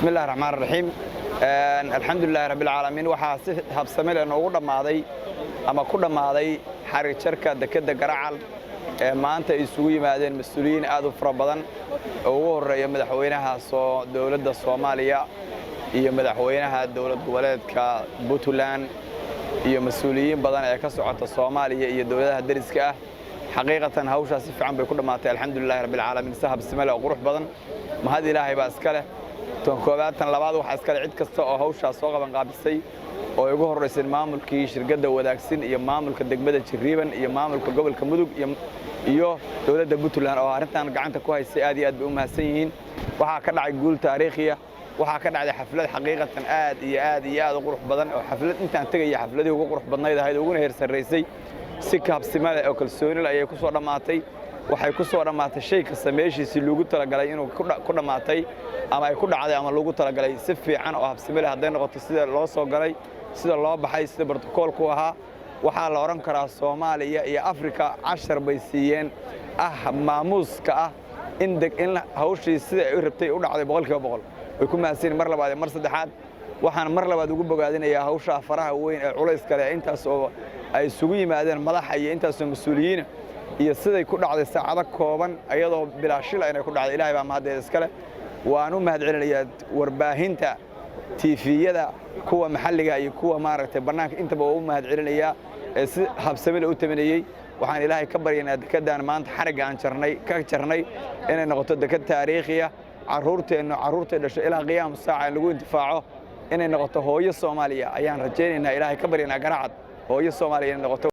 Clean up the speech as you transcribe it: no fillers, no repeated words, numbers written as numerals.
بسم الله الرحمن الرحيم الحمد لله رب العالمين waxaa si habsami leh noogu dhamaaday ama ku dhamaaday xarig jarka dekedda Garacal ee maanta isugu yimaadeen mas'uuliyiin aad u fara badan oo ugu horeeya madaxweynaha dawladda Soomaaliya iyo madaxweynaha dawlad goboleedka Puntland iyo mas'uuliyiin badan ee ka socota Soomaaliya iyo dawladaha dariska ah xaqiiqatan hawshaas si fiican bay ku dhamaatay alxamdulillaah rabbil caalamiin si habsami leh oo qurux badan mahad Ilaahay baa iska leh koobaatan labaad waxa iska cid kasta oo hawshaas soo qaban qaabisay oo ugu horeysay maamulkii shirkadda wadaagsan iyo maamulka degmada Jiriban iyo maamulka gobolka Mudug iyo dawladda Puntland oo arintan gacanta ku haysay aad iyo aad u mahadsan yihiin waxa ka dhacay guul taariikhi ah waxa ka dhacday xaflad xaqiiqatan aad iyo aad u qurux badan oo xaflad intaan tagay xafladii ugu qurux badnayd ahayd ugu heer sareysay si habsami leh oo kalsooni leh ay ku soo dhamaatay waxay ku soo dhamaatay shay ka sameeyay loogu talagalay inuu ku dhamaatay ama ay ku dhacday ama loogu talagalay si fiican oo habsami leh haday noqoto sida loo soo galay sida loo baxay sida protocolku ahaa waxa la oran karaa Soomaaliya iyo Afrika 10 bay siiyeen maamuuska in hawshii sida ay rabtay u dhacday 100% way ku mahadsan mar labaad mar saddexaad waxaan mar labaad ugu bogaadinayaa hawsha faraha weyn ee culays kale intaas oo ay isugu yimaadeen madaxa iyo intaas oo mas'uuliyiin iyo siday ku dhacday saacado kooban ayadoo bilaashil inay ku dhacday Ilaahay baa mahad iska leh waan u mahad celinayaa warbaahinta TV-yada kuwa maxalliga iyo kuwa maaragtay banaanka intaba u mahad celinayaa si habsami leh u taminayay waxaan Ilaahay ka baryaynaa dekeddan maanta xariga aan jarnay inay noqoto deked taariikhi ah caruurteena dhashay ilaa qiyaam saaca lagu intifaaco inay noqoto hooyo Soomaaliya ayaan rajaynaynaa Ilaahay ka baryaynaa Garacal hooyo Soomaaliya inay noqoto